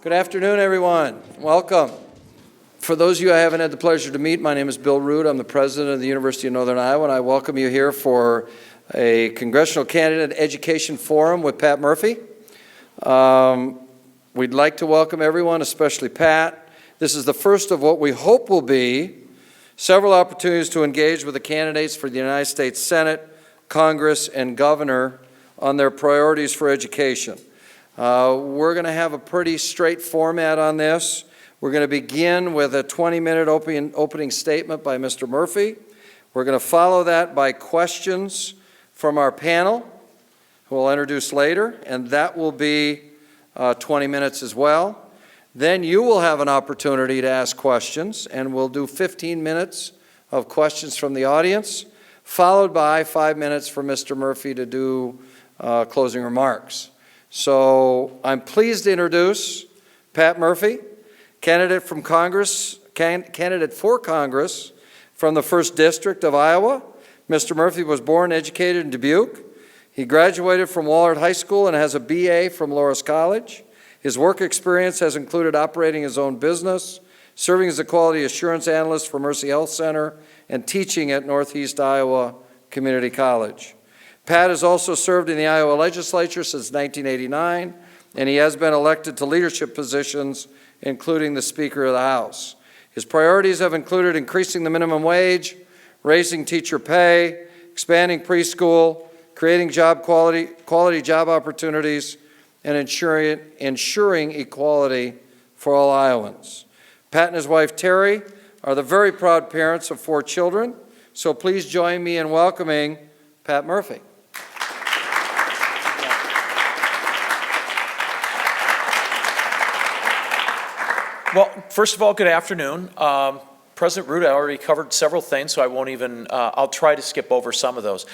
Good afternoon, everyone. Welcome. For those of you I haven't had the pleasure to meet, my name is Bill Root. I'm the president of the University of Northern Iowa, and I welcome you here for a Congressional Candidate Education Forum with Pat Murphy. We'd like to welcome everyone, especially Pat. This is the first of what we hope will be several opportunities to engage with the candidates for the United States Senate, Congress, and Governor on their priorities for education. We're going to have a pretty straight format on this. We're going to begin with a 20-minute opening statement by Mr. Murphy. We're going to follow that by questions from our panel, who I'll introduce later, and that will be 20 minutes as well. Then you will have an opportunity to ask questions, and we'll do 15 minutes of questions from the audience, followed by 5 minutes for Mr. Murphy to do closing remarks. So I'm pleased to introduce Pat Murphy, candidate for Congress from the 1st District of Iowa. Mr. Murphy was born and educated in Dubuque. He graduated from Wahlert High School and has a BA from Loras College. His work experience has included operating his own business, serving as a quality assurance analyst for Mercy Health Center, and teaching at Northeast Iowa Community College. Pat has also served in the Iowa legislature since 1989, and he has been elected to leadership positions, including the Speaker of the House. His priorities have included increasing the minimum wage, raising teacher pay, expanding preschool, creating job quality job opportunities, and ensuring equality for all Iowans. Pat and his wife Terry are the very proud parents of 4 children, so please join me in welcoming Pat Murphy. Well, first of all, good afternoon. President Root, I already covered several things, so I won't even, I'll try to skip over some of those.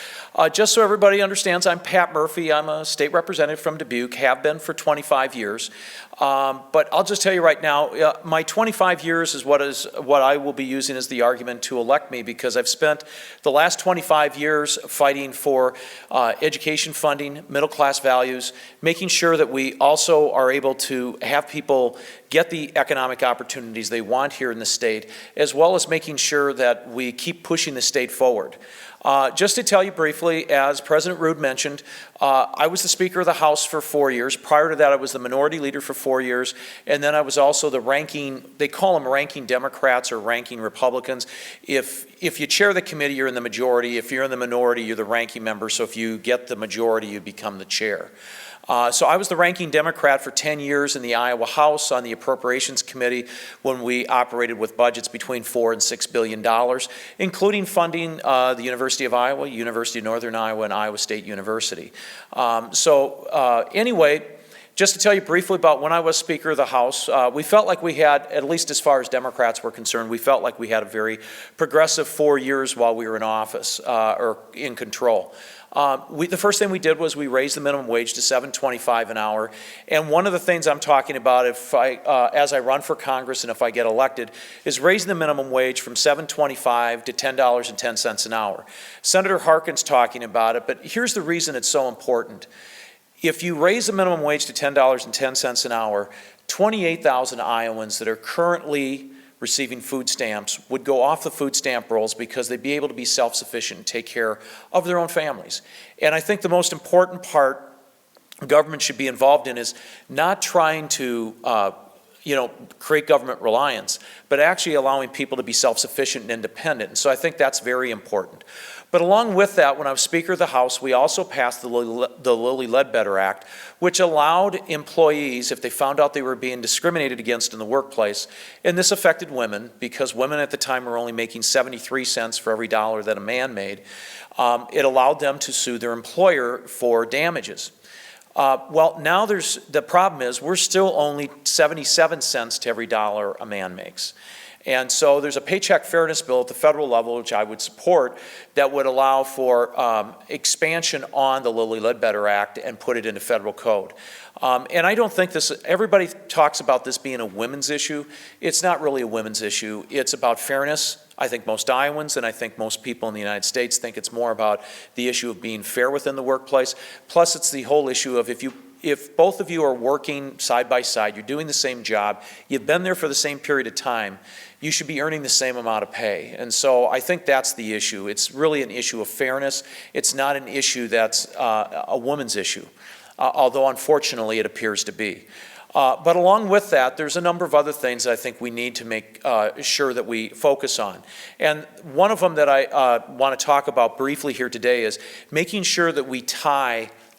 Just so everybody understands, I'm Pat Murphy. I'm a state representative from Dubuque, have been for 25 years. But I'll just tell you right now, my 25 years is what I will be using as the argument to elect me, because I've spent the last 25 years fighting for education funding, middle class values, making sure that we also are able to have people get the economic opportunities they want here in the state, as well as making sure that we keep pushing the state forward. Just to tell you briefly, as President Root mentioned, I was the Speaker of the House for 4 years. Prior to that, I was the Minority Leader for 4 years, and then I was also the ranking, they call them ranking Democrats or ranking Republicans. If you chair the committee, you're in the majority. If you're in the minority, you're the ranking member. So if you get the majority, you become the chair. So I was the ranking Democrat for 10 years in the Iowa House on the Appropriations Committee when we operated with budgets between $4 and $6 billion, including funding the University of Iowa, University of Northern Iowa, and Iowa State University. Anyway, just to tell you briefly about when I was Speaker of the House, we felt like we had, at least as far as Democrats were concerned, we felt like we had a very progressive 4 years while we were in office or in control. The first thing we did was we raised the minimum wage to $7.25 an hour. And one of the things I'm talking about as I run for Congress and if I get elected is raising the minimum wage from $7.25 to $10.10 an hour. Senator Harkin's talking about it, but here's the reason it's so important. If you raise the minimum wage to $10.10 an hour, 28,000 Iowans that are currently receiving food stamps would go off the food stamp rolls because they'd be able to be self-sufficient and take care of their own families. And I think the most important part government should be involved in is not trying to create government reliance, but actually allowing people to be self-sufficient and independent. And so I think that's very important. But along with that, when I was Speaker of the House, we also passed the Lilly Ledbetter Act, which allowed employees, if they found out they were being discriminated against in the workplace, and this affected women, because women at the time were only making 73 cents for every dollar that a man made, it allowed them to sue their employer for damages. Well, now the problem is we're still only 77 cents to every dollar a man makes. And so there's a paycheck fairness bill at the federal level, which I would support, that would allow for expansion on the Lilly Ledbetter Act and put it into federal code. And I don't think everybody talks about this being a women's issue. It's not really a women's issue. It's about fairness. I think most Iowans and I think most people in the United States think it's more about the issue of being fair within the workplace. Plus, it's the whole issue of if if both of you are working side by side, you're doing the same job, you've been there for the same period of time, you should be earning the same amount of pay. And so I think that's the issue. It's really an issue of fairness. It's not an issue that's a woman's issue, although unfortunately it appears to be. But along with that, there's a number of other things that I think we need to make sure that we focus on. And one of them that I want to talk about briefly here today is making sure that we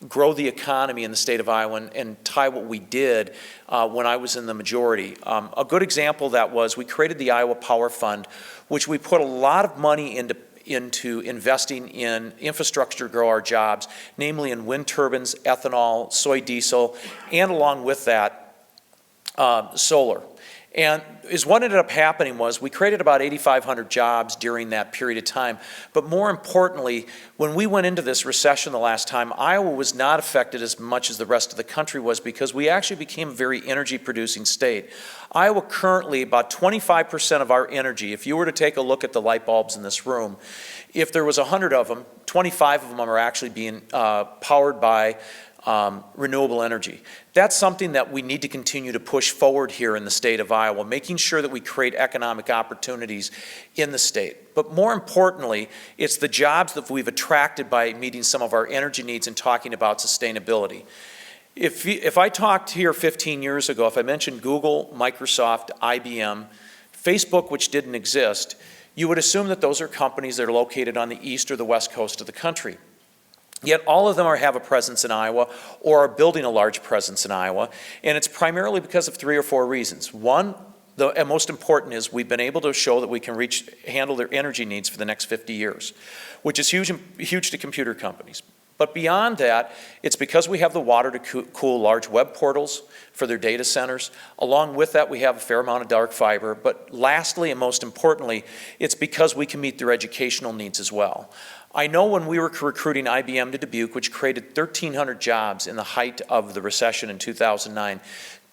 grow the economy in the state of Iowa and tie what we did when I was in the majority. A good example of that was we created the Iowa Power Fund, which we put a lot of money into investing in infrastructure to grow our jobs, namely in wind turbines, ethanol, soy diesel, and along with that, solar. And what ended up happening was we created about 8,500 jobs during that period of time. But more importantly, when we went into this recession the last time, Iowa was not affected as much as the rest of the country was because we actually became a very energy producing state. Iowa currently, about 25% of our energy, if you were to take a look at the light bulbs in this room, if there was 100 of them, 25 of them are actually being powered by renewable energy. That's something that we need to continue to push forward here in the state of Iowa, making sure that we create economic opportunities in the state. But more importantly, it's the jobs that we've attracted by meeting some of our energy needs and talking about sustainability. If I talked here 15 years ago, if I mentioned Google, Microsoft, IBM, Facebook, which didn't exist, you would assume that those are companies that are located on the east or the west coast of the country. Yet all of them have a presence in Iowa or are building a large presence in Iowa, and it's primarily because of 3 or 4 reasons. One, and most important, is we've been able to show that we can handle their energy needs for the next 50 years, which is huge to computer companies. But beyond that, it's because we have the water to cool large web portals for their data centers. Along with that, we have a fair amount of dark fiber. But lastly, and most importantly, it's because we can meet their educational needs as well. I know when we were recruiting IBM to Dubuque, which created 1,300 jobs in the height of the recession in 2009,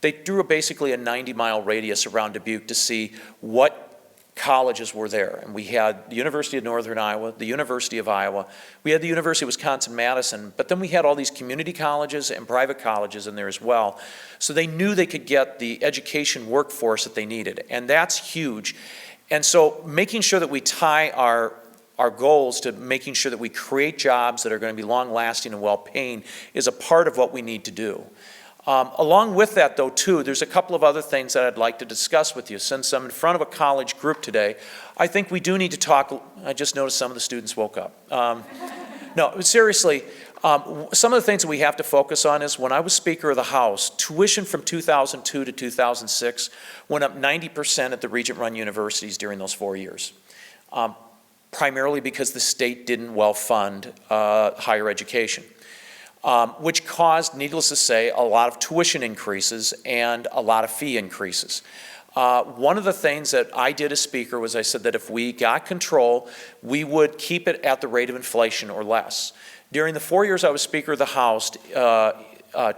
they drew basically a 90-mile radius around Dubuque to see what colleges were there. And we had the University of Northern Iowa, the University of Iowa, we had the University of Wisconsin-Madison, but then we had all these community colleges and private colleges in there as well. So they knew they could get the education workforce that they needed, and that's huge. And so making sure that we tie our goals to making sure that we create jobs that are going to be long-lasting and well-paying is a part of what we need to do. Along with that, though, too, there's a couple of other things that I'd like to discuss with you. Since I'm in front of a college group today, I think we do need to talk. I just noticed some of the students woke up. No, seriously, some of the things that we have to focus on is when I was Speaker of the House, tuition from 2002 to 2006 went up 90% at the Regent-run universities during those 4 years. Primarily because the state didn't well fund higher education, which caused, needless to say, a lot of tuition increases and a lot of fee increases. One of the things that I did as Speaker was I said that if we got control, we would keep it at the rate of inflation or less. During the 4 years I was Speaker of the House,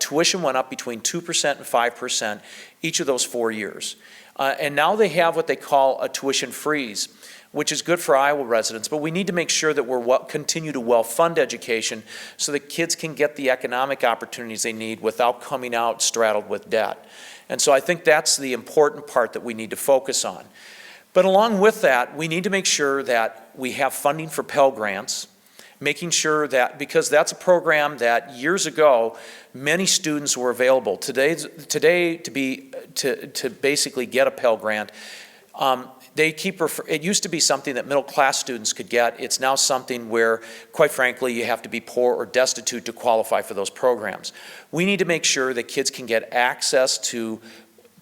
tuition went up between 2% and 5% each of those 4 years. And now they have what they call a tuition freeze, which is good for Iowa residents, but we need to make sure that we're continue to well-fund education so that kids can get the economic opportunities they need without coming out straddled with debt. And so I think that's the important part that we need to focus on. But along with that, we need to make sure that we have funding for Pell Grants, making sure that, because that's a program that years ago, many students were available. Today to basically get a Pell Grant, it used to be something that middle-class students could get. It's now something where, quite frankly, you have to be poor or destitute to qualify for those programs. We need to make sure that kids can get access to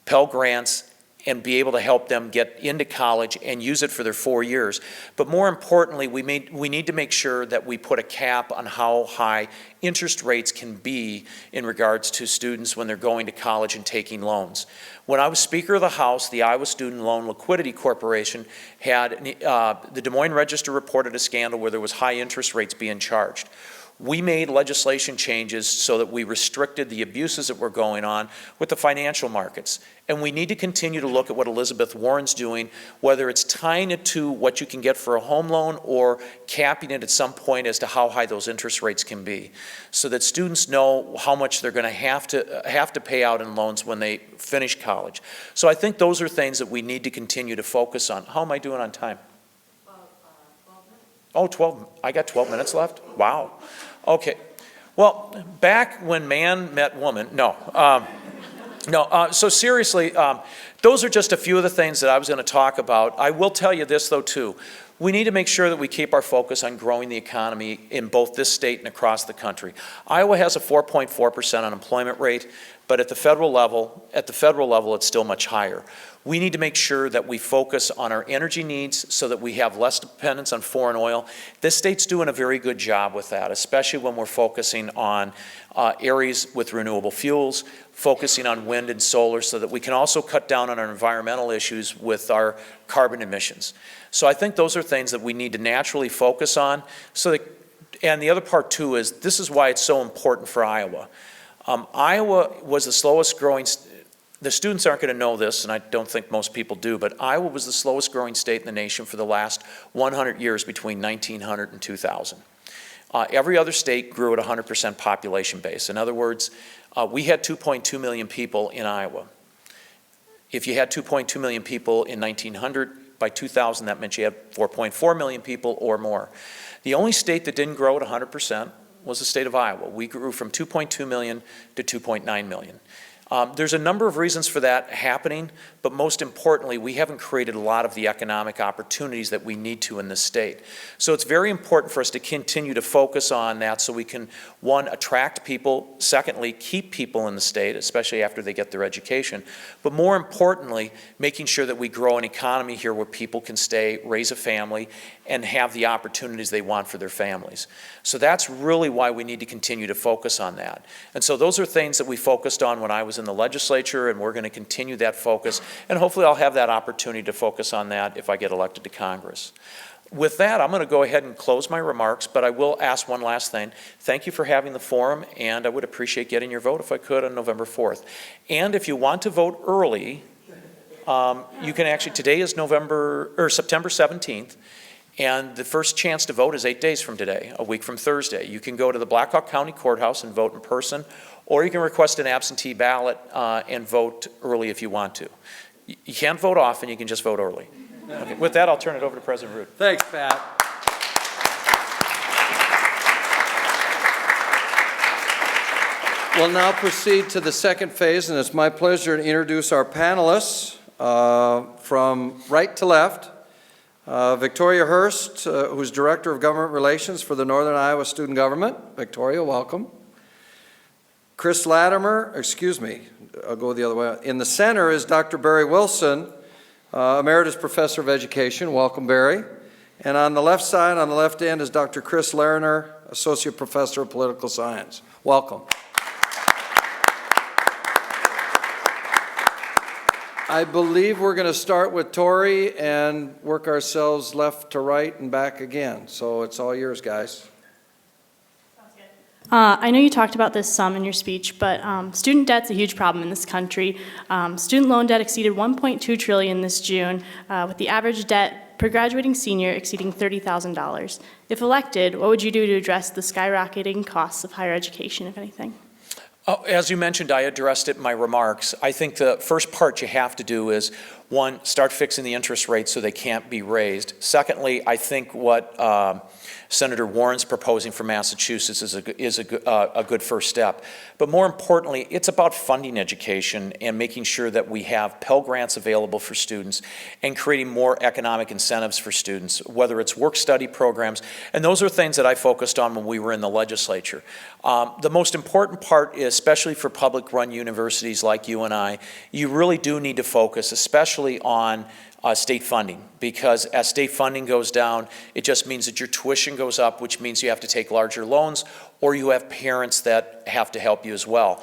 Pell Grants and be able to help them get into college and use it for their 4 years. But more importantly, we need to make sure that we put a cap on how high interest rates can be in regards to students when they're going to college and taking loans. When I was Speaker of the House, the Iowa Student Loan Liquidity Corporation had, the Des Moines Register reported a scandal where there was high interest rates being charged. We made legislation changes so that we restricted the abuses that were going on with the financial markets. And we need to continue to look at what Elizabeth Warren's doing, whether it's tying it to what you can get for a home loan or capping it at some point as to how high those interest rates can be, so that students know how much they're going to have to pay out in loans when they finish college. So I think those are things that we need to continue to focus on. How am I doing on time? 12 minutes. Oh, 12. I got 12 minutes left? Wow. Okay. Well, back when man met woman, so seriously, those are just a few of the things that I was going to talk about. I will tell you this, though, too. We need to make sure that we keep our focus on growing the economy in both this state and across the country. Iowa has a 4.4% unemployment rate, but at the federal level, it's still much higher. We need to make sure that we focus on our energy needs so that we have less dependence on foreign oil. This state's doing a very good job with that, especially when we're focusing on areas with renewable fuels, focusing on wind and solar, so that we can also cut down on our environmental issues with our carbon emissions. So I think those are things that we need to naturally focus on. And the other part too is, this is why it's so important for Iowa. Iowa was the slowest growing, the students aren't going to know this, and I don't think most people do, but Iowa was the slowest growing state in the nation for the last 100 years between 1900 and 2000. Every other state grew at 100% population base. In other words, we had 2.2 million people in Iowa. If you had 2.2 million people in 1900, by 2000 that meant you had 4.4 million people or more. The only state that didn't grow at 100% was the state of Iowa. We grew from 2.2 million to 2.9 million. There's a number of reasons for that happening, but most importantly, we haven't created a lot of the economic opportunities that we need to in this state. So it's very important for us to continue to focus on that so we can, one, attract people, secondly, keep people in the state, especially after they get their education, but more importantly, making sure that we grow an economy here where people can stay, raise a family, and have the opportunities they want for their families. So that's really why we need to continue to focus on that. And so those are things that we focused on when I was in the legislature, and we're going to continue that focus. And hopefully I'll have that opportunity to focus on that if I get elected to Congress. With that, I'm going to go ahead and close my remarks, but I will ask one last thing. Thank you for having the forum, and I would appreciate getting your vote if I could on November 4th. And if you want to vote early, you can actually, today is September 17th, and the first chance to vote is 8 days from today, a week from Thursday. You can go to the Blackhawk County Courthouse and vote in person, or you can request an absentee ballot and vote early if you want to. You can't vote often, you can just vote early. Okay. With that, I'll turn it over to President Root. Thanks, Pat. We'll now proceed to the second phase, and it's my pleasure to introduce our panelists from right to left. Victoria Hurst, who's Director of Government Relations for the Northern Iowa Student Government. Victoria, welcome. Chris Latimer, I'll go the other way. In the center is Dr. Barry Wilson, Emeritus Professor of Education. Welcome, Barry. And on the left side, on the left end, is Dr. Chris Lerner, Associate Professor of Political Science. Welcome. I believe we're going to start with Tori and work ourselves left to right and back again. So it's all yours, guys. I know you talked about this some in your speech, but student debt's a huge problem in this country. Student loan debt exceeded $1.2 trillion this June, with the average debt per graduating senior exceeding $30,000. If elected, what would you do to address the skyrocketing costs of higher education, if anything? As you mentioned, I addressed it in my remarks. I think the first part you have to do is, one, start fixing the interest rates so they can't be raised. Secondly, I think what Senator Warren's proposing for Massachusetts is a good first step. But more importantly, it's about funding education and making sure that we have Pell Grants available for students and creating more economic incentives for students, whether it's work-study programs. And those are things that I focused on when we were in the legislature. The most important part is, especially for public-run universities like you and I, you really do need to focus, especially especially on state funding, because as state funding goes down, it just means that your tuition goes up, which means you have to take larger loans, or you have parents that have to help you as well.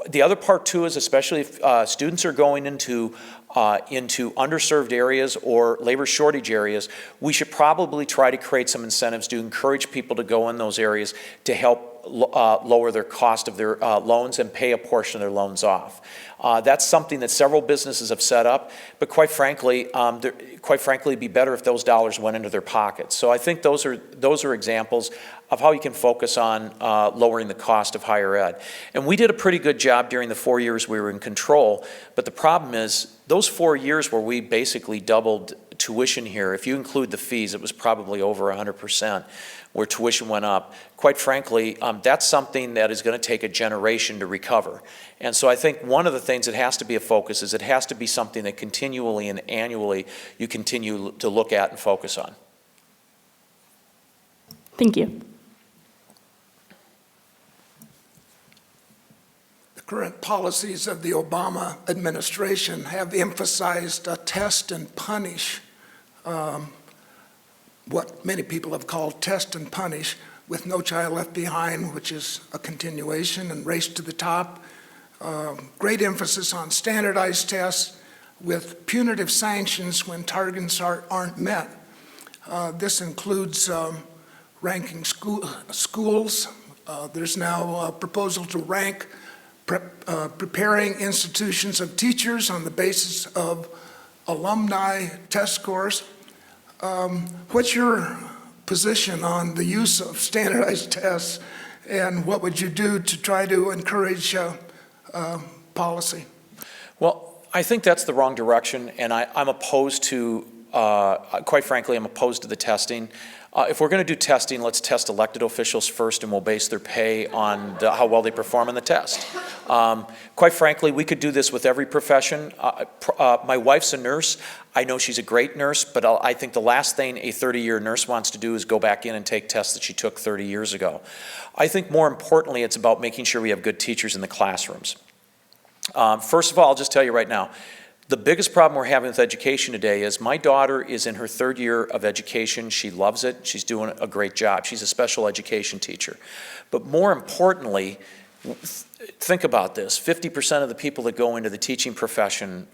The other part too is, especially if students are going into underserved areas or labor shortage areas, we should probably try to create some incentives to encourage people to go in those areas to help lower their cost of their loans and pay a portion of their loans off. That's something that several businesses have set up, but quite frankly, it'd be better if those dollars went into their pockets. So I think those are examples of how you can focus on lowering the cost of higher ed. And we did a pretty good job during the 4 years we were in control, but the problem is those 4 years where we basically doubled tuition here, if you include the fees, it was probably over 100% where tuition went up. Quite frankly, that's something that is going to take a generation to recover. And so I think one of the things that has to be a focus is it has to be something that continually and annually you continue to look at and focus on. Thank you. The current policies of the Obama administration have emphasized test and punish, what many people have called test and punish, with No Child Left Behind, which is a continuation, and Race to the Top. Great emphasis on standardized tests with punitive sanctions when targets aren't met. This includes ranking schools. There's now a proposal to rank preparing institutions of teachers on the basis of alumni test scores. What's your position on the use of standardized tests, and what would you do to try to encourage policy? Well, I think that's the wrong direction, and I'm opposed to, quite frankly, I'm opposed to the testing. If we're going to do testing, let's test elected officials first, and we'll base their pay on how well they perform on the test. Quite frankly, we could do this with every profession. My wife's a nurse. I know she's a great nurse, but I think the last thing a 30-year nurse wants to do is go back in and take tests that she took 30 years ago. I think more importantly, it's about making sure we have good teachers in the classrooms. First of all, I'll just tell you right now, the biggest problem we're having with education today is my daughter is in her 3rd year of education. She loves it. She's doing a great job. She's a special education teacher. But more importantly, think about this. 50% of the people that go into the teaching profession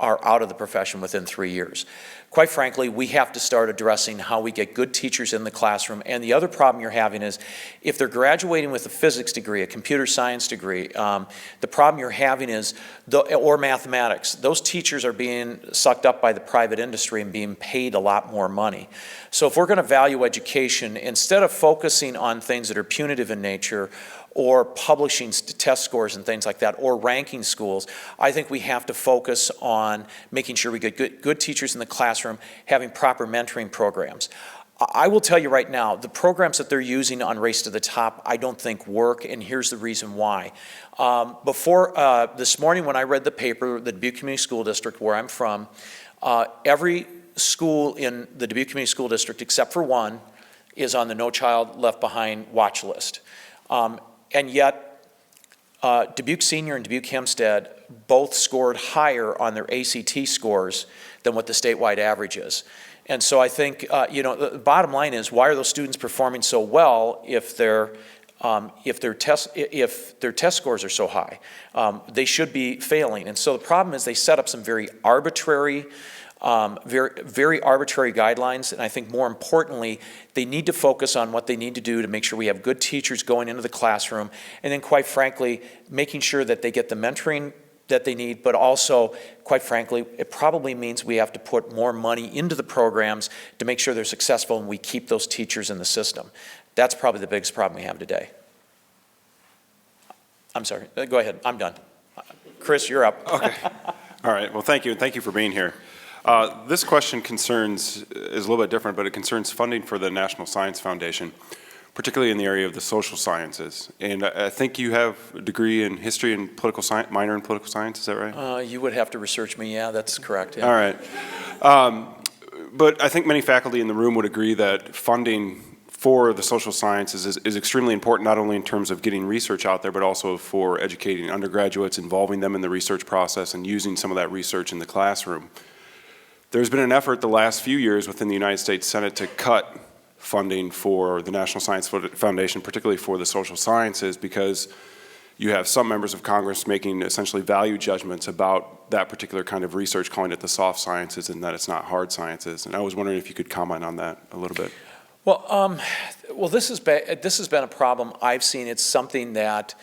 are out of the profession within 3 years. Quite frankly, we have to start addressing how we get good teachers in the classroom. And the other problem you're having is if they're graduating with a physics degree, a computer science degree, the problem you're having is, or mathematics, those teachers are being sucked up by the private industry and being paid a lot more money. So if we're going to value education, instead of focusing on things that are punitive in nature, or publishing test scores and things like that, or ranking schools, I think we have to focus on making sure we get good teachers in the classroom, having proper mentoring programs. I will tell you right now, the programs that they're using on Race to the Top, I don't think work, and here's the reason why. This morning when I read the paper, the Dubuque Community School District, where I'm from, every school in the Dubuque Community School District, except for one, is on the No Child Left Behind watch list. And yet, Dubuque Senior and Dubuque Hempstead both scored higher on their ACT scores than what the statewide average is. And so I think, the bottom line is, why are those students performing so well if their test scores are so high? They should be failing. And so the problem is they set up some very arbitrary guidelines, and I think more importantly, they need to focus on what they need to do to make sure we have good teachers going into the classroom, and then quite frankly, making sure that they get the mentoring that they need, but also, quite frankly, it probably means we have to put more money into the programs to make sure they're successful and we keep those teachers in the system. That's probably the biggest problem we have today. I'm sorry, go ahead, I'm done. Chris, you're up. Okay. All right, well, thank you, and thank you for being here. This question is a little bit different, but it concerns funding for the National Science Foundation, particularly in the area of the social sciences. And I think you have a degree in history and political science, minor in political science, is that right? You would have to research me, yeah, that's correct. Yeah. All right. But I think many faculty in the room would agree that funding for the social sciences is extremely important, not only in terms of getting research out there, but also for educating undergraduates, involving them in the research process, and using some of that research in the classroom. There's been an effort the last few years within the United States Senate to cut funding for the National Science Foundation, particularly for the social sciences, because you have some members of Congress making essentially value judgments about that particular kind of research, calling it the soft sciences and that it's not hard sciences. And I was wondering if you could comment on that a little bit. Well, this has been a problem I've seen. It's something that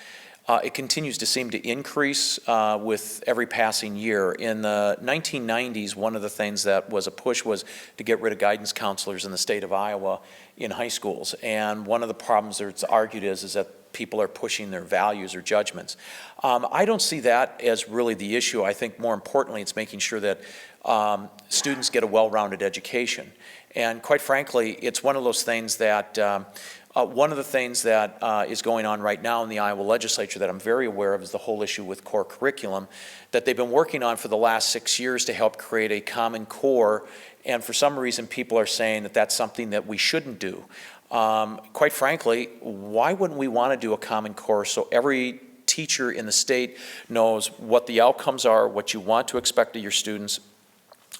it continues to seem to increase with every passing year. In the 1990s, one of the things that was a push was to get rid of guidance counselors in the state of Iowa in high schools. And one of the problems that's argued is that people are pushing their values or judgments. I don't see that as really the issue. I think more importantly, it's making sure that students get a well-rounded education. And quite frankly, it's one of those things that one of the things that is going on right now in the Iowa legislature that I'm very aware of is the whole issue with core curriculum that they've been working on for the last 6 years to help create a common core. And for some reason, people are saying that that's something that we shouldn't do. Quite frankly, why wouldn't we want to do a common core so every teacher in the state knows what the outcomes are, what you want to expect of your students,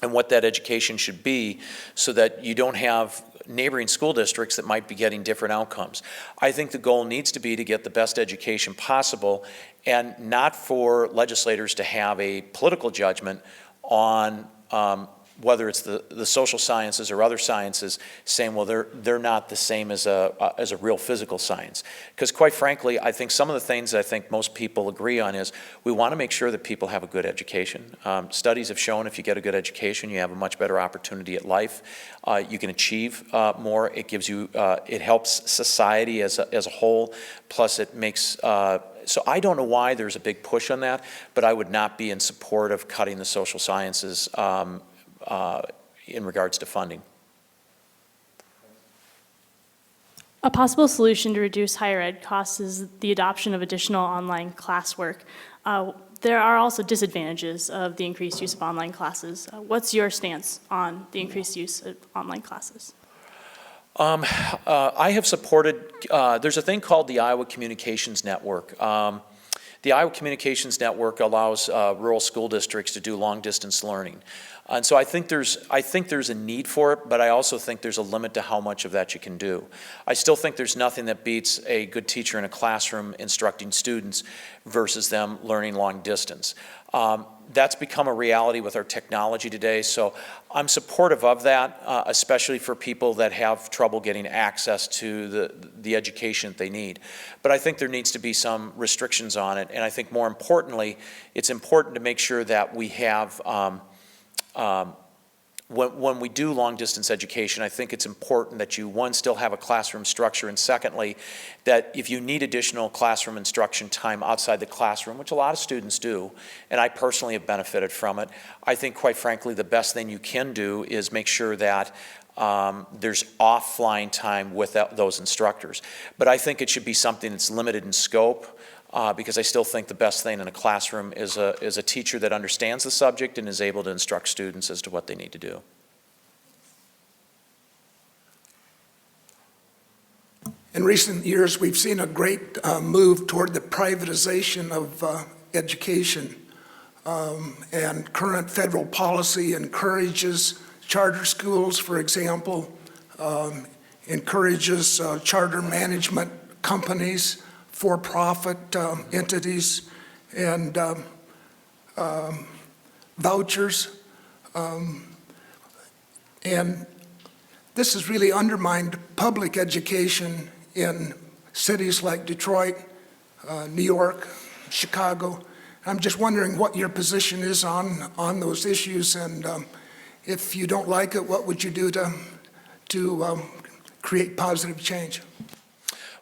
and what that education should be, so that you don't have neighboring school districts that might be getting different outcomes. I think the goal needs to be to get the best education possible, and not for legislators to have a political judgment on whether it's the social sciences or other sciences, saying, well, they're not the same as a real physical science. Because quite frankly, I think some of the things that I think most people agree on is we want to make sure that people have a good education. Studies have shown if you get a good education, you have a much better opportunity at life. You can achieve more. It gives you, it helps society as a whole. Plus, it makes. So I don't know why there's a big push on that, but I would not be in support of cutting the social sciences in regards to funding. A possible solution to reduce higher ed costs is the adoption of additional online classwork. There are also disadvantages of the increased use of online classes. What's your stance on the increased use of online classes? I have supported, there's a thing called the Iowa Communications Network. The Iowa Communications Network allows rural school districts to do long-distance learning. And so I think there's a need for it, but I also think there's a limit to how much of that you can do. I still think there's nothing that beats a good teacher in a classroom instructing students versus them learning long distance. That's become a reality with our technology today, so I'm supportive of that, especially for people that have trouble getting access to the education that they need. But I think there needs to be some restrictions on it, and I think more importantly, it's important to make sure that we have when we do long-distance education, I think it's important that you, one, still have a classroom structure, and secondly, that if you need additional classroom instruction time outside the classroom, which a lot of students do, and I personally have benefited from it, I think, quite frankly, the best thing you can do is make sure that there's offline time with those instructors. But I think it should be something that's limited in scope, because I still think the best thing in a classroom is a teacher that understands the subject and is able to instruct students as to what they need to do. In recent years, we've seen a great move toward the privatization of education, and current federal policy encourages charter schools, for example, encourages charter management companies, for-profit entities, and vouchers. And this has really undermined public education in cities like Detroit, New York, Chicago. I'm just wondering what your position is on those issues, and if you don't like it, what would you do to create positive change?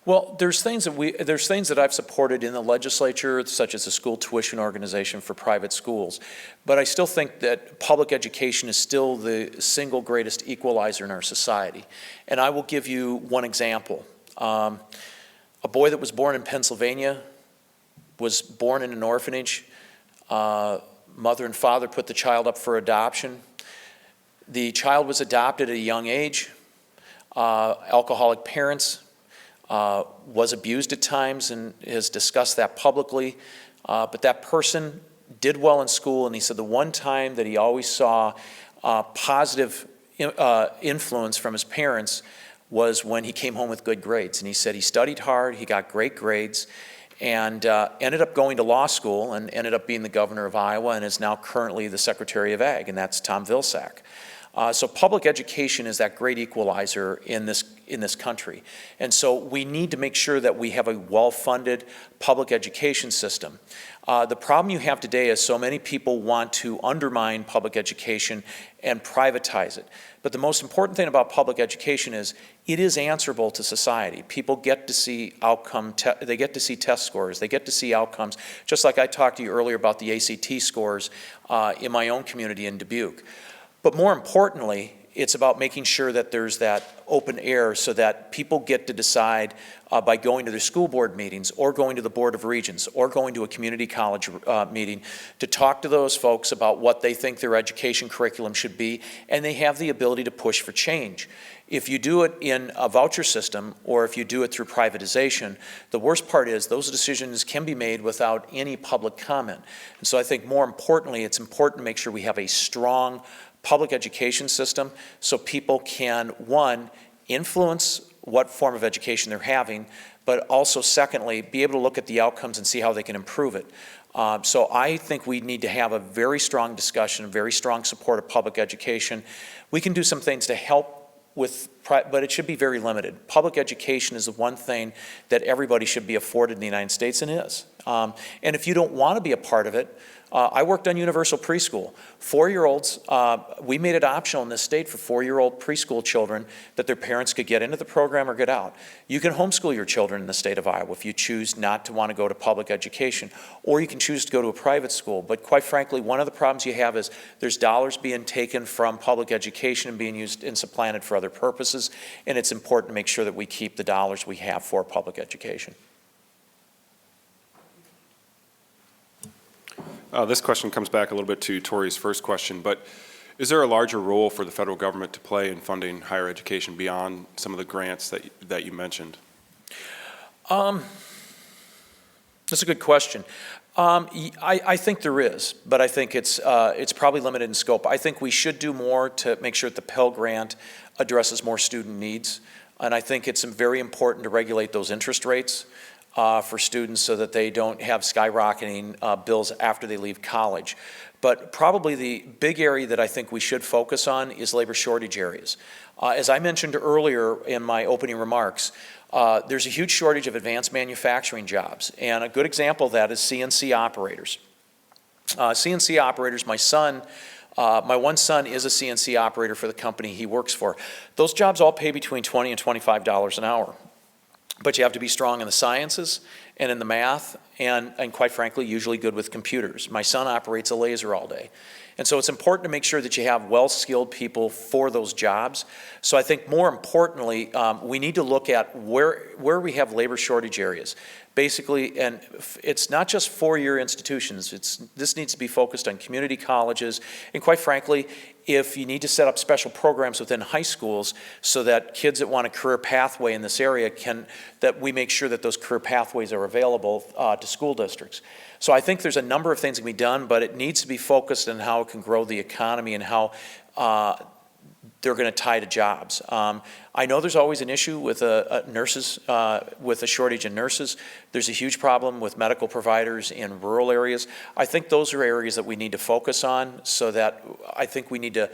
Well, there's things that I've supported in the legislature, such as the school tuition organization for private schools. But I still think that public education is still the single greatest equalizer in our society. And I will give you one example. A boy that was born in Pennsylvania was born in an orphanage. Mother and father put the child up for adoption. The child was adopted at a young age. Alcoholic parents. Was abused at times and has discussed that publicly. But that person did well in school, and he said the one time that he always saw positive influence from his parents was when he came home with good grades. And he said he studied hard, he got great grades, and ended up going to law school and ended up being the governor of Iowa and is now currently the Secretary of Ag, and that's Tom Vilsack. So public education is that great equalizer in this country. And so we need to make sure that we have a well-funded public education system. The problem you have today is so many people want to undermine public education and privatize it. But the most important thing about public education is it is answerable to society. People get to see they get to see test scores, they get to see outcomes, just like I talked to you earlier about the ACT scores in my own community in Dubuque. But more importantly, it's about making sure that there's that open air so that people get to decide by going to their school board meetings or going to the Board of Regents or going to a community college meeting to talk to those folks about what they think their education curriculum should be, and they have the ability to push for change. If you do it in a voucher system or if you do it through privatization, the worst part is those decisions can be made without any public comment. And so I think more importantly, it's important to make sure we have a strong public education system so people can, one, influence what form of education they're having, but also secondly, be able to look at the outcomes and see how they can improve it. So I think we need to have a very strong discussion, a very strong support of public education. We can do some things to help but it should be very limited. Public education is the one thing that everybody should be afforded in the United States, and is. And if you don't want to be a part of it, I worked on universal preschool. 4-year-olds, we made it optional in this state for 4-year-old preschool children that their parents could get into the program or get out. You can homeschool your children in the state of Iowa if you choose not to want to go to public education, or you can choose to go to a private school. But quite frankly, one of the problems you have is there's dollars being taken from public education and being used and supplanted for other purposes, and it's important to make sure that we keep the dollars we have for public education. This question comes back a little bit to Tori's first question, but is there a larger role for the federal government to play in funding higher education beyond some of the grants that you mentioned? That's a good question. I think there is, but I think it's probably limited in scope. I think we should do more to make sure that the Pell Grant addresses more student needs, and I think it's very important to regulate those interest rates for students so that they don't have skyrocketing bills after they leave college. But probably the big area that I think we should focus on is labor shortage areas. As I mentioned earlier in my opening remarks, there's a huge shortage of advanced manufacturing jobs, and a good example of that is CNC operators. CNC operators, my one son is a CNC operator for the company he works for. Those jobs all pay between $20 and $25 an hour. But you have to be strong in the sciences and in the math and quite frankly, usually good with computers. My son operates a laser all day. And so it's important to make sure that you have well-skilled people for those jobs. So I think more importantly, we need to look at where we have labor shortage areas. Basically, and it's not just four-year institutions. This needs to be focused on community colleges. And quite frankly, if you need to set up special programs within high schools so that kids that want a career pathway in this area that we make sure that those career pathways are available to school districts. So I think there's a number of things that can be done, but it needs to be focused on how it can grow the economy and how they're going to tie to jobs. I know there's always an issue with nurses, with a shortage in nurses. There's a huge problem with medical providers in rural areas. I think those are areas that we need to focus on, so that I think we need to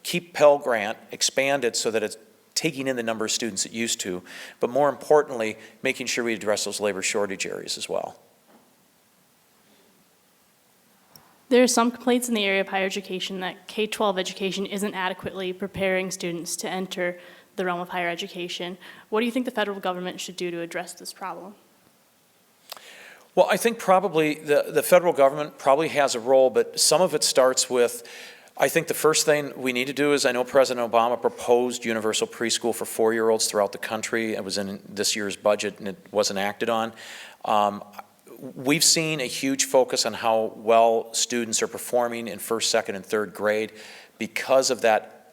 keep Pell Grant expanded so that it's taking in the number of students it used to, but more importantly, making sure we address those labor shortage areas as well. There are some complaints in the area of higher education that K-12 education isn't adequately preparing students to enter the realm of higher education. What do you think the federal government should do to address this problem? Well, I think probably the federal government probably has a role, but some of it starts with, I think the first thing we need to do is, I know President Obama proposed universal preschool for 4-year-olds throughout the country. It was in this year's budget and it wasn't acted on. We've seen a huge focus on how well students are performing in first, second, and third grade because of that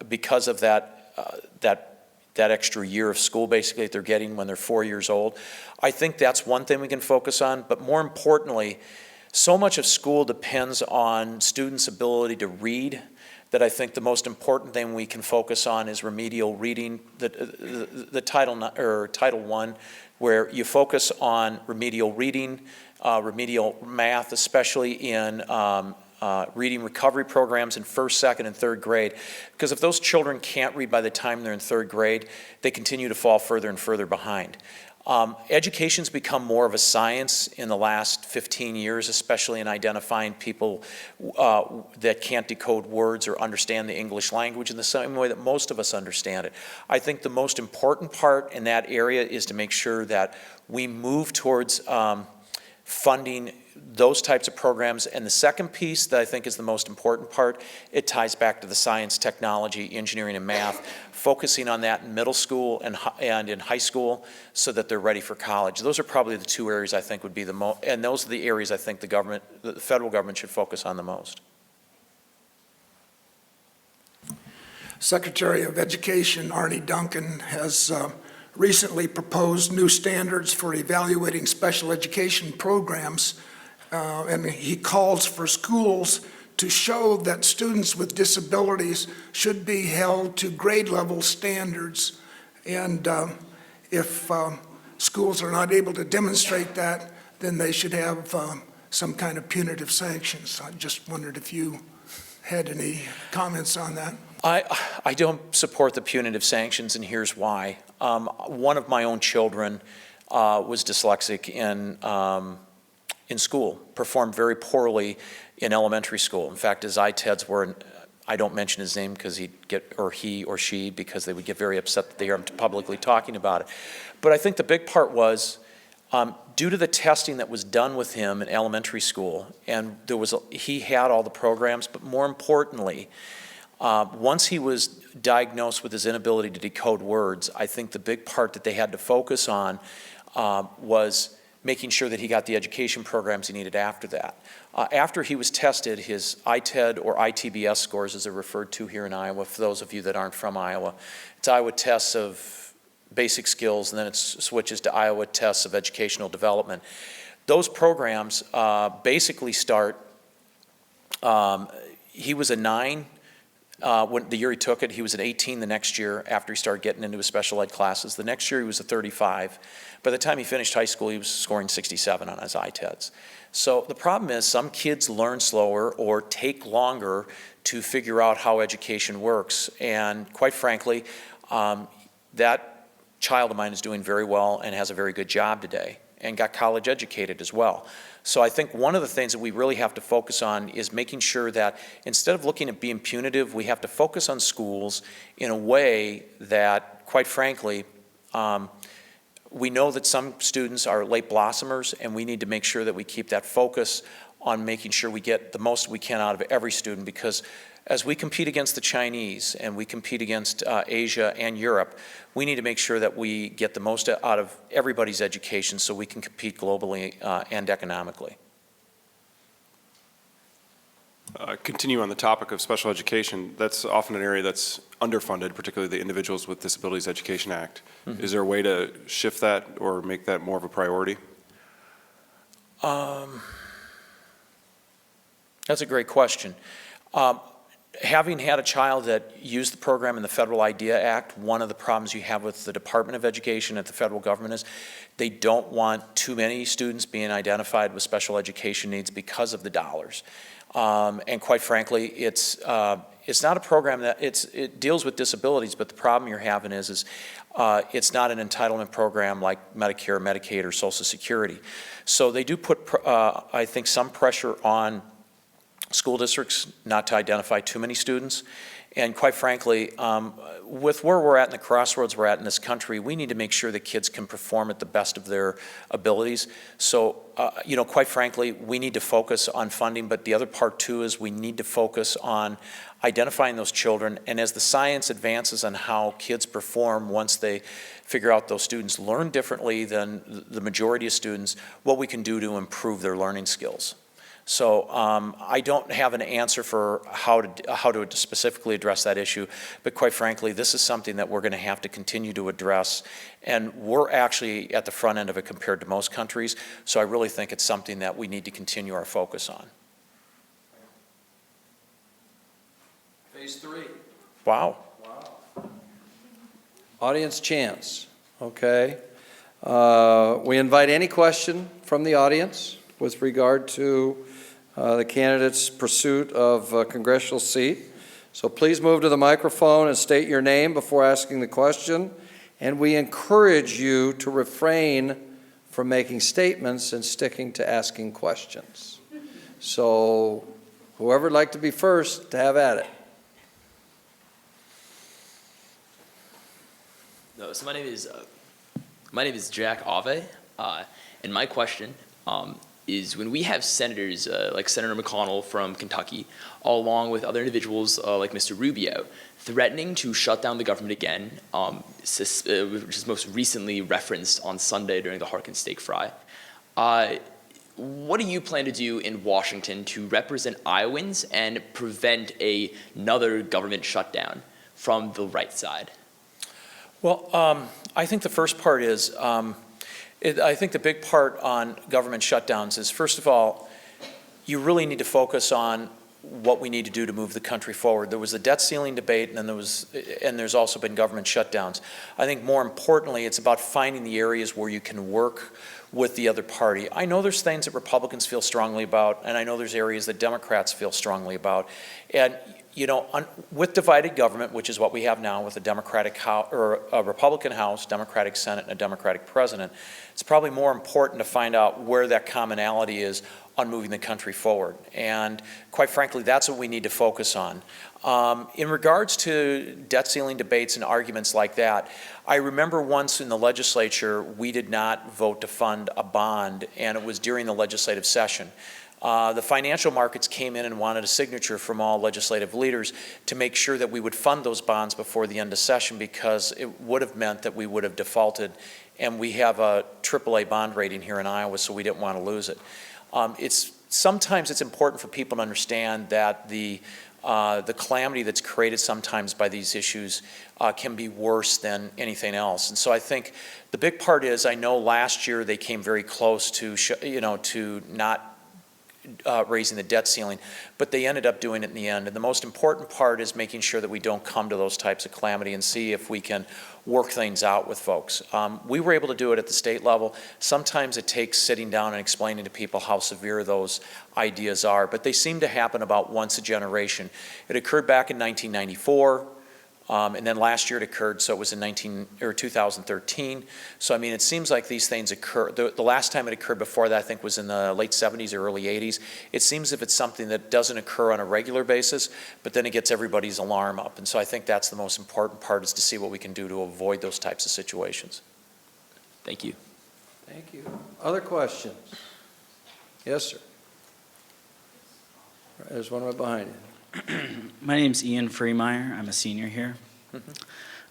extra year of school basically that they're getting when they're 4 years old. I think that's one thing we can focus on, but more importantly, so much of school depends on students' ability to read, that I think the most important thing we can focus on is remedial reading, the Title I, where you focus on remedial reading, remedial math, especially in reading recovery programs in first, second, and third grade. Because if those children can't read by the time they're in third grade, they continue to fall further and further behind. Education's become more of a science in the last 15 years, especially in identifying people that can't decode words or understand the English language in the same way that most of us understand it. I think the most important part in that area is to make sure that we move towards funding those types of programs. And the second piece that I think is the most important part, it ties back to the science, technology, engineering, and math, focusing on that in middle school and in high school so that they're ready for college. Those are probably the two areas I think would be the most, and those are the areas I think the federal government should focus on the most. Secretary of Education Arne Duncan has recently proposed new standards for evaluating special education programs, and he calls for schools to show that students with disabilities should be held to grade level standards, and if schools are not able to demonstrate that, then they should have some kind of punitive sanctions. I just wondered if you had any comments on that. I don't support the punitive sanctions, and here's why. One of my own children was dyslexic in school, performed very poorly in elementary school. In fact, his ITEDs were, I don't mention his name because he or she, because they would get very upset that they hear him publicly talking about it. But I think the big part was, due to the testing that was done with him in elementary school, and he had all the programs, but more importantly, once he was diagnosed with his inability to decode words, I think the big part that they had to focus on was making sure that he got the education programs he needed after that. After he was tested, his ITED or ITBS scores, as they're referred to here in Iowa, for those of you that aren't from Iowa, it's Iowa tests of basic skills, and then it switches to Iowa tests of educational development. Those programs basically start, he was a 9, when the year he took it. He was at 18 the next year after he started getting into his special ed classes. The next year he was a 35. By the time he finished high school, he was scoring 67 on his ITEDs. So the problem is some kids learn slower or take longer to figure out how education works. And quite frankly, that child of mine is doing very well and has a very good job today and got college educated as well. So I think one of the things that we really have to focus on is making sure that instead of looking at being punitive, we have to focus on schools in a way that, quite frankly, we know that some students are late blossomers, and we need to make sure that we keep that focus on making sure we get the most we can out of every student, because as we compete against the Chinese and we compete against Asia and Europe, we need to make sure that we get the most out of everybody's education so we can compete globally and economically. Continue on the topic of special education. That's often an area that's underfunded, particularly the Individuals with Disabilities Education Act. Mm-hmm. Is there a way to shift that or make that more of a priority? That's a great question. Having had a child that used the program in the Federal IDEA Act, one of the problems you have with the Department of Education at the federal government is they don't want too many students being identified with special education needs because of the dollars. And quite frankly, it's not a program that it deals with disabilities, but the problem you're having is it's not an entitlement program like Medicare, Medicaid, or Social Security. So they do put, I think, some pressure on school districts not to identify too many students. And quite frankly, with where we're at in the crossroads we're at in this country, we need to make sure that kids can perform at the best of their abilities. So, quite frankly, we need to focus on funding, but the other part too is we need to focus on identifying those children. And as the science advances on how kids perform once they figure out those students learn differently than the majority of students, what we can do to improve their learning skills. So I don't have an answer for how to specifically address that issue, but quite frankly, this is something that we're going to have to continue to address, and we're actually at the front end of it compared to most countries, so I really think it's something that we need to continue our focus on. Phase 3. Wow. Audience chance, okay. We invite any question from the audience with regard to the candidate's pursuit of a congressional seat. So please move to the microphone and state your name before asking the question. And we encourage you to refrain from making statements and sticking to asking questions. So whoever would like to be first, to have at it. No, so my name is Jack Ave, and my question is when we have senators like Senator McConnell from Kentucky, along with other individuals like Mr. Rubio, threatening to shut down the government again, which is most recently referenced on Sunday during the Harkin steak fry. What do you plan to do in Washington to represent Iowans and prevent another government shutdown from the right side? Well, I think the first part is, I think the big part on government shutdowns is, first of all, you really need to focus on what we need to do to move the country forward. There was a debt ceiling debate, and then there's also been government shutdowns. I think more importantly, it's about finding the areas where you can work with the other party. I know there's things that Republicans feel strongly about, and I know there's areas that Democrats feel strongly about. And you know, with divided government, which is what we have now with a Democratic House, or a Republican House, Democratic Senate, and a Democratic President, it's probably more important to find out where that commonality is on moving the country forward. And quite frankly, that's what we need to focus on. In regards to debt ceiling debates and arguments like that, I remember once in the legislature, we did not vote to fund a bond, and it was during the legislative session. The financial markets came in and wanted a signature from all legislative leaders to make sure that we would fund those bonds before the end of session, because it would have meant that we would have defaulted, and we have a AAA bond rating here in Iowa, so we didn't want to lose it. Sometimes it's important for people to understand that the calamity that's created sometimes by these issues can be worse than anything else. And so I think the big part is, I know last year they came very close to not raising the debt ceiling, but they ended up doing it in the end. And the most important part is making sure that we don't come to those types of calamity, and see if we can work things out with folks. We were able to do it at the state level. Sometimes it takes sitting down and explaining to people how severe those ideas are, but they seem to happen about once a generation. It occurred back in 1994. And then last year it occurred, so it was in 2013. So I mean, it seems like these things occur. The last time it occurred before that, I think, was in the late 70s or early 80s. It seems as if it's something that doesn't occur on a regular basis, but then it gets everybody's alarm up. And so I think that's the most important part, is to see what we can do to avoid those types of situations. Thank you. Thank you. Other questions? Yes, sir. There's one right behind you. My name's Ian Freemeyer. I'm a senior here.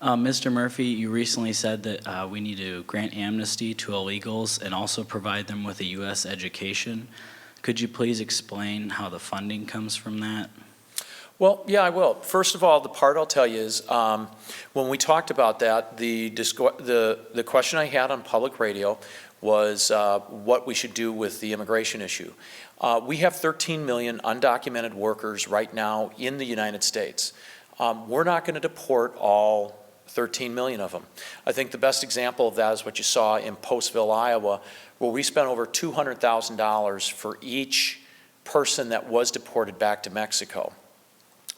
Mr. Murphy, you recently said that we need to grant amnesty to illegals and also provide them with a U.S. education. Could you please explain how the funding comes from that? Well, yeah, I will. First of all, the part I'll tell you is, when we talked about that, the question I had on public radio was what we should do with the immigration issue. We have 13 million undocumented workers right now in the United States. We're not going to deport all 13 million of them. I think the best example of that is what you saw in Postville, Iowa, where we spent over $200,000 for each person that was deported back to Mexico.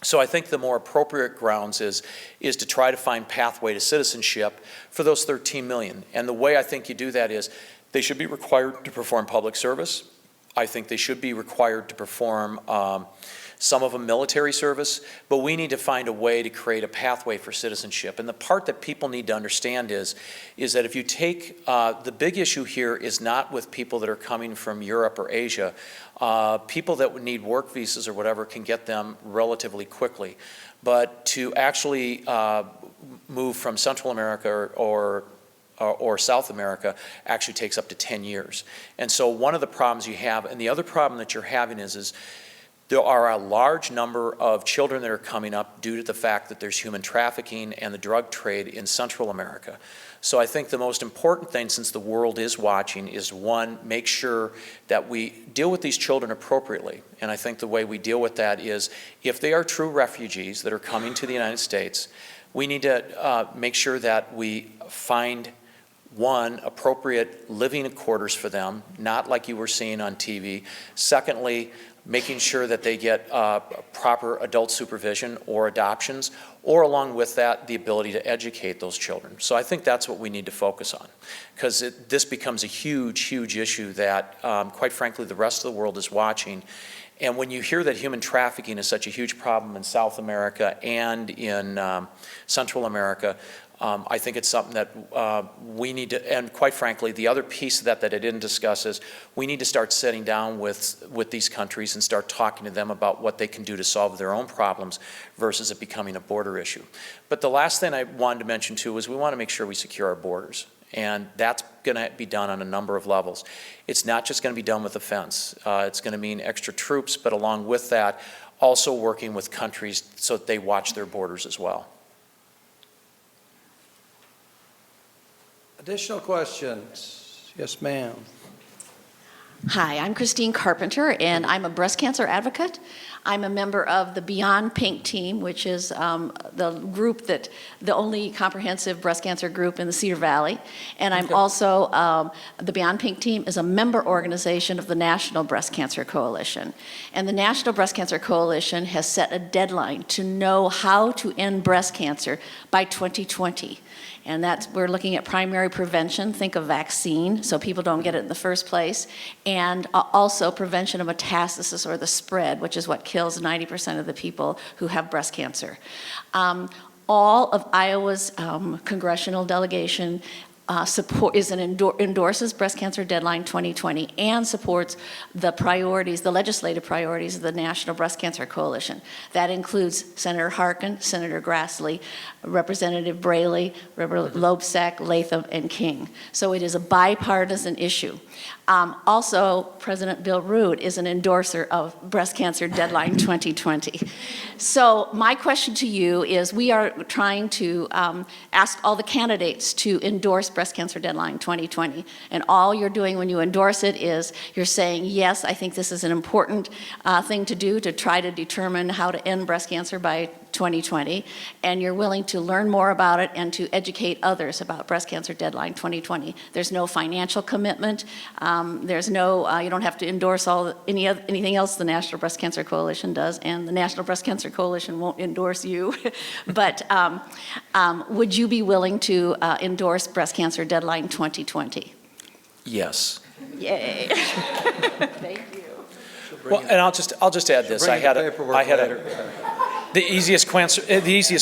So I think the more appropriate grounds is to try to find pathway to citizenship for those 13 million. And the way I think you do that is they should be required to perform public service. I think they should be required to perform some of them military service, but we need to find a way to create a pathway for citizenship. And the part that people need to understand is that if you take, the big issue here is not with people that are coming from Europe or Asia. People that would need work visas or whatever can get them relatively quickly. But to actually move from Central America or South America actually takes up to 10 years. And so one of the problems you have, and the other problem that you're having is there are a large number of children that are coming up due to the fact that there's human trafficking and the drug trade in Central America. So I think the most important thing, since the world is watching, is one, make sure that we deal with these children appropriately. And I think the way we deal with that is, if they are true refugees that are coming to the United States, we need to make sure that we find, one, appropriate living quarters for them, not like you were seeing on TV. Secondly, making sure that they get proper adult supervision or adoptions, or along with that, the ability to educate those children. So I think that's what we need to focus on, because this becomes a huge, huge issue that, quite frankly, the rest of the world is watching. And when you hear that human trafficking is such a huge problem in South America and in Central America, I think it's something that we need to, and quite frankly, the other piece of that I didn't discuss is we need to start sitting down with these countries and start talking to them about what they can do to solve their own problems versus it becoming a border issue. But the last thing I wanted to mention too is we want to make sure we secure our borders. And that's going to be done on a number of levels. It's not just going to be done with a fence. It's going to mean extra troops, but along with that, also working with countries so that they watch their borders as well. Additional questions? Yes, ma'am. Hi, I'm Christine Carpenter, and I'm a breast cancer advocate. I'm a member of the Beyond Pink team, which is the group that, the only comprehensive breast cancer group in the Cedar Valley. And I'm also, the Beyond Pink team is a member organization of the National Breast Cancer Coalition. And the National Breast Cancer Coalition has set a deadline to know how to end breast cancer by 2020. And that's, we're looking at primary prevention, think of vaccine, so people don't get it in the first place, and also prevention of metastasis or the spread, which is what kills 90% of the people who have breast cancer. All of Iowa's congressional delegation endorses Breast Cancer Deadline 2020 and supports the priorities, the legislative priorities of the National Breast Cancer Coalition. That includes Senator Harkin, Senator Grassley, Representative Braley, Representative Loebsack, Latham, and King. So it is a bipartisan issue. Also, President Bill Root is an endorser of Breast Cancer Deadline 2020. So my question to you is, we are trying to ask all the candidates to endorse Breast Cancer Deadline 2020. And all you're doing when you endorse it is you're saying, yes, I think this is an important thing to do to try to determine how to end breast cancer by 2020, and you're willing to learn more about it and to educate others about Breast Cancer Deadline 2020. There's no financial commitment. There's no, you don't have to endorse anything else the National Breast Cancer Coalition does, and the National Breast Cancer Coalition won't endorse you. But would you be willing to endorse Breast Cancer Deadline 2020? Yes. Yay. Thank you. Well, and I'll just add this. The easiest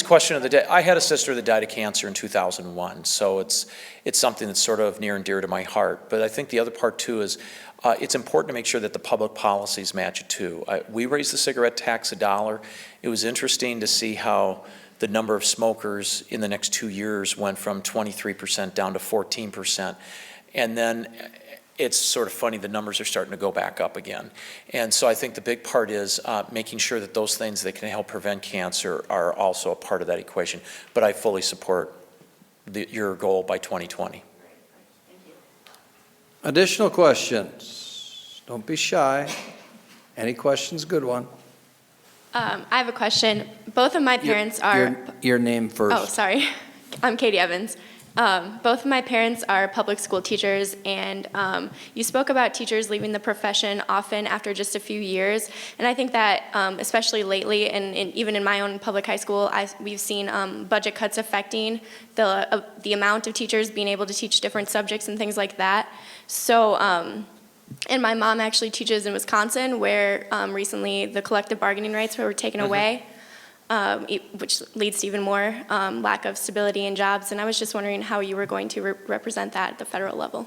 question of the day. I had a sister that died of cancer in 2001, so it's something that's sort of near and dear to my heart. But I think the other part too is it's important to make sure that the public policies match it too. We raised the cigarette tax $1. It was interesting to see how the number of smokers in the next 2 years went from 23% down to 14%, and then it's sort of funny, the numbers are starting to go back up again. And so I think the big part is making sure that those things that can help prevent cancer are also a part of that equation. But I fully support your goal by 2020. Additional questions? Don't be shy. Any questions? Good one. I have a question. Both of my parents are... Your name first. Oh, sorry. I'm Katie Evans. Both of my parents are public school teachers, and you spoke about teachers leaving the profession often after just a few years. And I think that, especially lately, and even in my own public high school, we've seen budget cuts affecting the amount of teachers being able to teach different subjects and things like that. So, and my mom actually teaches in Wisconsin, where recently the collective bargaining rights were taken away. Which leads to even more lack of stability in jobs. And I was just wondering how you were going to represent that at the federal level.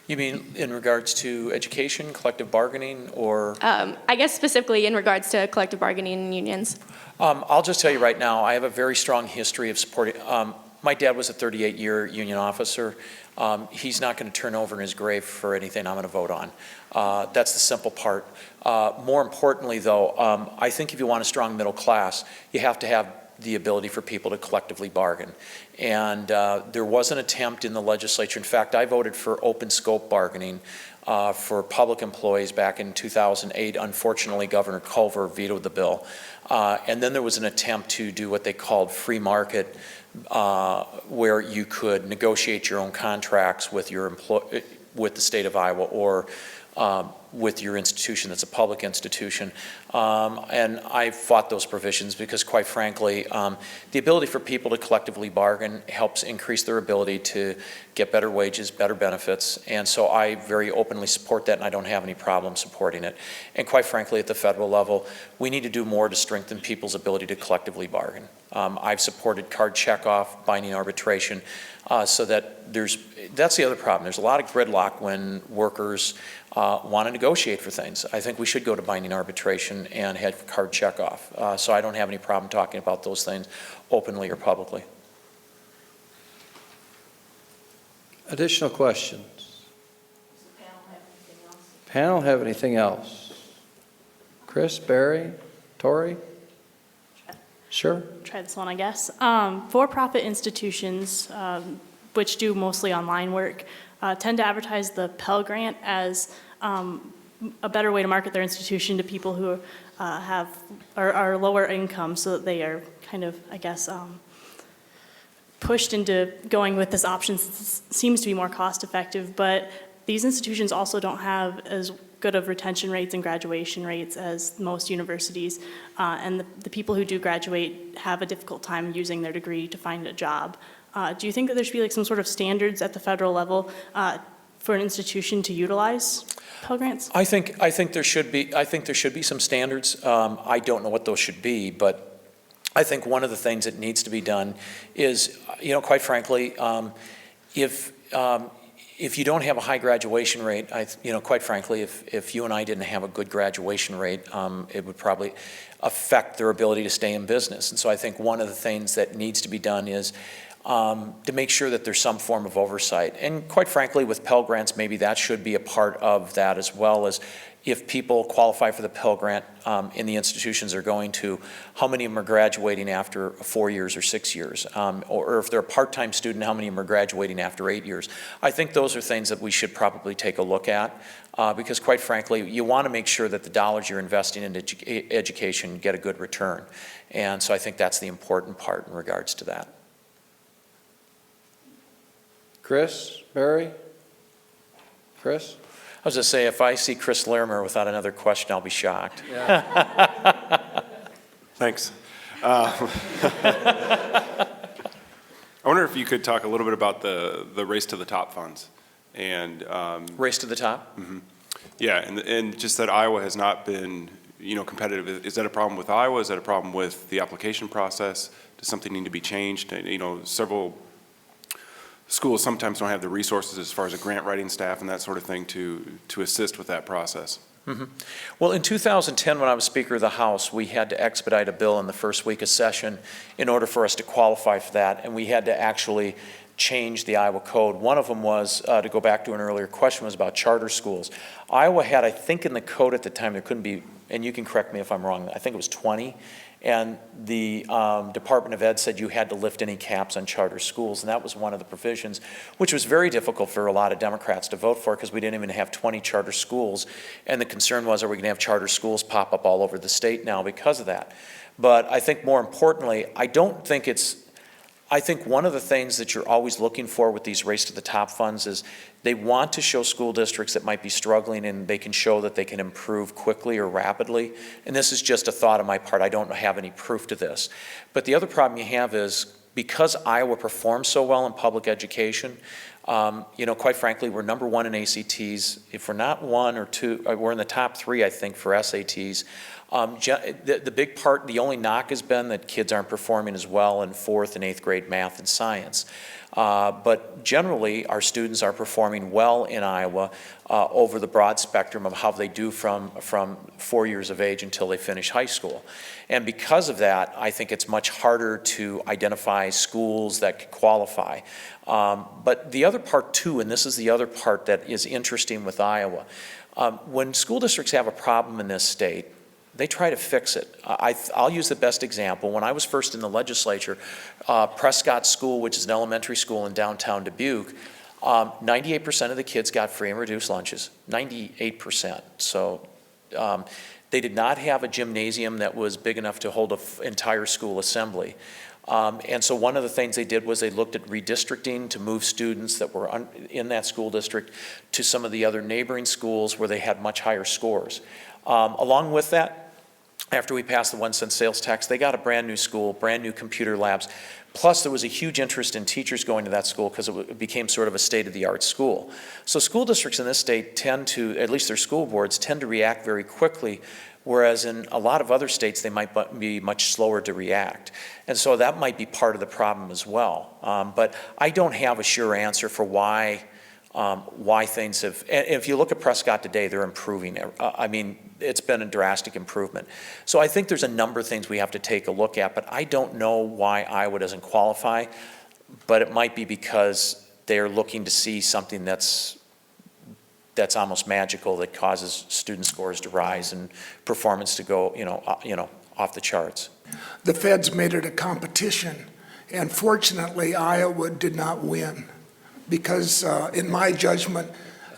You mean in regards to education, collective bargaining, or? I guess specifically in regards to collective bargaining and unions. I'll just tell you right now, I have a very strong history of supporting. My dad was a 38-year union officer. He's not going to turn over in his grave for anything I'm going to vote on. That's the simple part. More importantly, though, I think if you want a strong middle class, you have to have the ability for people to collectively bargain. And there was an attempt in the legislature. In fact, I voted for open scope bargaining for public employees back in 2008. Unfortunately, Governor Culver vetoed the bill. And then there was an attempt to do what they called free market, where you could negotiate your own contracts with with the state of Iowa or with your institution that's a public institution. And I fought those provisions because, quite frankly, the ability for people to collectively bargain helps increase their ability to get better wages, better benefits. And so I very openly support that, and I don't have any problem supporting it. And quite frankly, at the federal level, we need to do more to strengthen people's ability to collectively bargain. I've supported card checkoff, binding arbitration, so that that's the other problem. There's a lot of gridlock when workers want to negotiate for things. I think we should go to binding arbitration and have card checkoff. So I don't have any problem talking about those things openly or publicly. Additional questions? Panel have anything else? Chris, Barry, Tori? Sure. Try this one, I guess. For-profit institutions, which do mostly online work, tend to advertise the Pell Grant as a better way to market their institution to people who are lower income, so that they are kind of, I guess, pushed into going with this option. Seems to be more cost effective, but these institutions also don't have as good of retention rates and graduation rates as most universities, and the people who do graduate have a difficult time using their degree to find a job. Do you think that there should be like some sort of standards at the federal level for an institution to utilize Pell Grants? I think there should be some standards. I don't know what those should be, but I think one of the things that needs to be done is, quite frankly, if you don't have a high graduation rate, quite frankly, if you and I didn't have a good graduation rate, it would probably affect their ability to stay in business. And so I think one of the things that needs to be done is to make sure that there's some form of oversight. And quite frankly, with Pell Grants, maybe that should be a part of that, as well as if people qualify for the Pell Grant in the institutions they're going to, how many of them are graduating after 4 years or 6 years? Or if they're a part-time student, how many of them are graduating after 8 years? I think those are things that we should probably take a look at because, quite frankly, you want to make sure that the dollars you're investing in education get a good return. And so I think that's the important part in regards to that. Chris, Barry? Chris? I was going to say, if I see Chris Larimer without another question, I'll be shocked. Yeah. Thanks. I wonder if you could talk a little bit about the Race to the Top funds. And Race to the top? Mm-hmm. Yeah, and just that Iowa has not been, competitive. Is that a problem with Iowa? Is that a problem with the application process? Does something need to be changed? Several schools sometimes don't have the resources as far as a grant writing staff and that sort of thing to assist with that process. Mm-hmm. Well, in 2010, when I was Speaker of the House, we had to expedite a bill in the first week of session in order for us to qualify for that, and we had to actually change the Iowa code. One of them was, to go back to an earlier question, was about charter schools. Iowa had, I think in the code at the time, there couldn't be, and you can correct me if I'm wrong, I think it was 20, and the Department of Ed said you had to lift any caps on charter schools, and that was one of the provisions, which was very difficult for a lot of Democrats to vote for because we didn't even have 20 charter schools, and the concern was, are we going to have charter schools pop up all over the state now because of that? But I think more importantly, I think one of the things that you're always looking for with these Race to the Top funds is they want to show school districts that might be struggling and they can show that they can improve quickly or rapidly. And this is just a thought on my part. I don't have any proof to this. But the other problem you have is because Iowa performs so well in public education, Quite frankly, we're number one in ACTs. If we're not one or two, we're in the top three, I think, for SATs. The big part, the only knock has been that kids aren't performing as well in 4th and 8th grade math and science. But generally, our students are performing well in Iowa over the broad spectrum of how they do from 4 years of age until they finish high school. And because of that, I think it's much harder to identify schools that could qualify. But the other part too, and this is the other part that is interesting with Iowa, when school districts have a problem in this state, they try to fix it. I'll use the best example. When I was first in the legislature, Prescott School, which is an elementary school in downtown Dubuque, 98% of the kids got free and reduced lunches, 98%. So they did not have a gymnasium that was big enough to hold an entire school assembly. And so one of the things they did was they looked at redistricting to move students that were in that school district to some of the other neighboring schools where they had much higher scores. Along with that, after we passed the 1-cent sales tax, they got a brand new school, brand new computer labs. Plus, there was a huge interest in teachers going to that school because it became sort of a state-of-the-art school. So school districts in this state tend to, at least their school boards, tend to react very quickly, whereas in a lot of other states, they might be much slower to react. And so that might be part of the problem as well. But I don't have a sure answer for why things have, and if you look at Prescott today, they're improving. I mean, it's been a drastic improvement. So I think there's a number of things we have to take a look at, but I don't know why Iowa doesn't qualify, but it might be because they're looking to see something that's almost magical that causes student scores to rise and performance to go, off the charts. The feds made it a competition, and fortunately, Iowa did not win. Because in my judgment,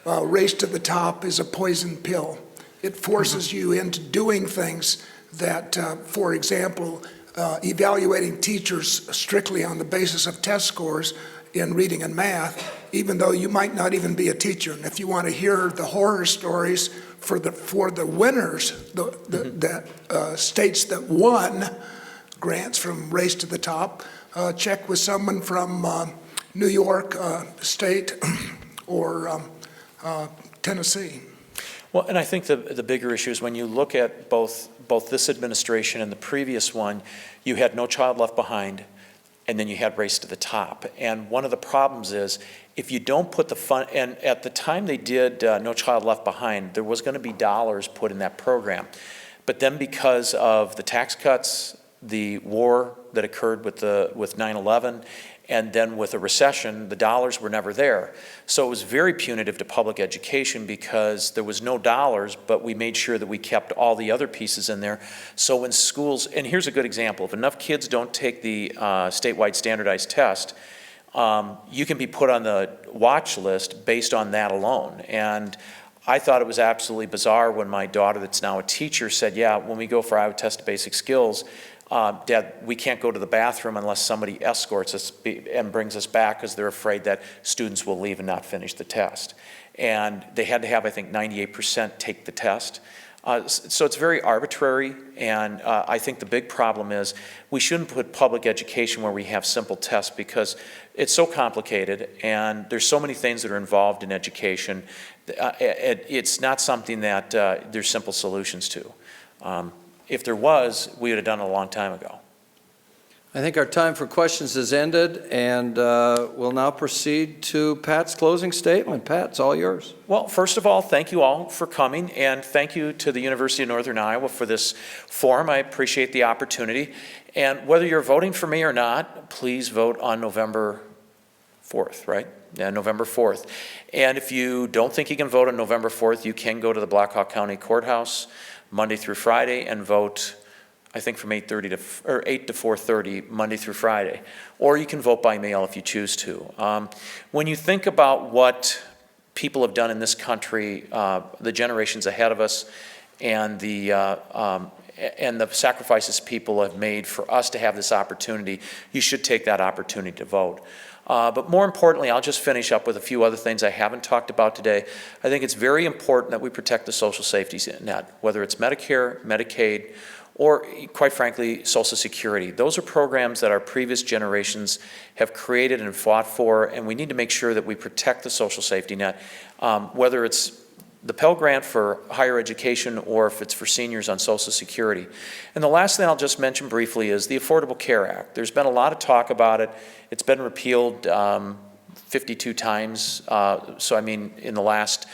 race to the top is a poison pill. It forces you into doing things that, for example, evaluating teachers strictly on the basis of test scores in reading and math, even though you might not even be a teacher. And if you want to hear the horror stories for the winners, the states that won grants from Race to the Top, check with someone from New York State or Tennessee. Well, and I think the bigger issue is when you look at both this administration and the previous one, you had No Child Left Behind, and then you had Race to the Top. And one of the problems is if you don't put the fund, and at the time they did No Child Left Behind, there was going to be dollars put in that program. But then because of the tax cuts, the war that occurred with 9/11, and then with a recession, the dollars were never there. So it was very punitive to public education because there was no dollars, but we made sure that we kept all the other pieces in there. So when schools, and here's a good example, if enough kids don't take the statewide standardized test, you can be put on the watch list based on that alone. And I thought it was absolutely bizarre when my daughter, that's now a teacher, said, yeah, when we go for Iowa Test of Basic Skills, Dad, we can't go to the bathroom unless somebody escorts us and brings us back because they're afraid that students will leave and not finish the test. And they had to have, I think, 98% take the test. So it's very arbitrary, and I think the big problem is we shouldn't put public education where we have simple tests because it's so complicated and there's so many things that are involved in education. It's not something that there's simple solutions to. If there was, we would have done it a long time ago. I think our time for questions has ended, and we'll now proceed to Pat's closing statement. Pat, it's all yours. Well, first of all, thank you all for coming, and thank you to the University of Northern Iowa for this forum. I appreciate the opportunity. And whether you're voting for me or not, please vote on November 4th, right? Yeah, November 4th. And if you don't think you can vote on November 4th, you can go to the Blackhawk County Courthouse Monday through Friday and vote, I think from 8 to 4:30 Monday through Friday. Or you can vote by mail if you choose to. When you think about what people have done in this country, the generations ahead of us, and the sacrifices people have made for us to have this opportunity, you should take that opportunity to vote. But more importantly, I'll just finish up with a few other things I haven't talked about today. I think it's very important that we protect the social safety net, whether it's Medicare, Medicaid, or quite frankly, Social Security. Those are programs that our previous generations have created and fought for, and we need to make sure that we protect the social safety net, whether it's the Pell Grant for higher education or if it's for seniors on Social Security. And the last thing I'll just mention briefly is the Affordable Care Act. There's been a lot of talk about it. It's been repealed 52 times, so I mean in the last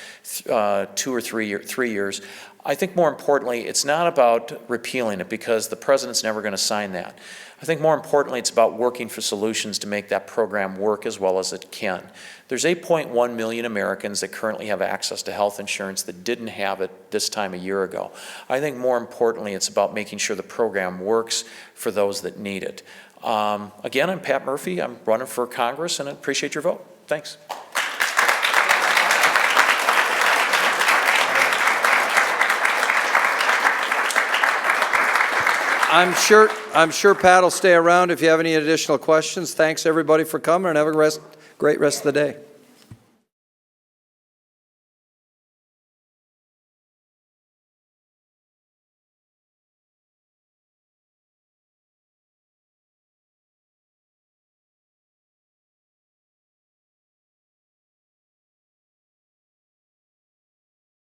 2 or 3 years. I think more importantly, it's not about repealing it because the president's never going to sign that. I think more importantly, it's about working for solutions to make that program work as well as it can. There's 8.1 million Americans that currently have access to health insurance that didn't have it this time a year ago. I think more importantly, it's about making sure the program works for those that need it. Again, I'm Pat Murphy. I'm running for Congress, and I appreciate your vote. Thanks. I'm sure Pat will stay around if you have any additional questions. Thanks, everybody, for coming, and have a great rest of the day.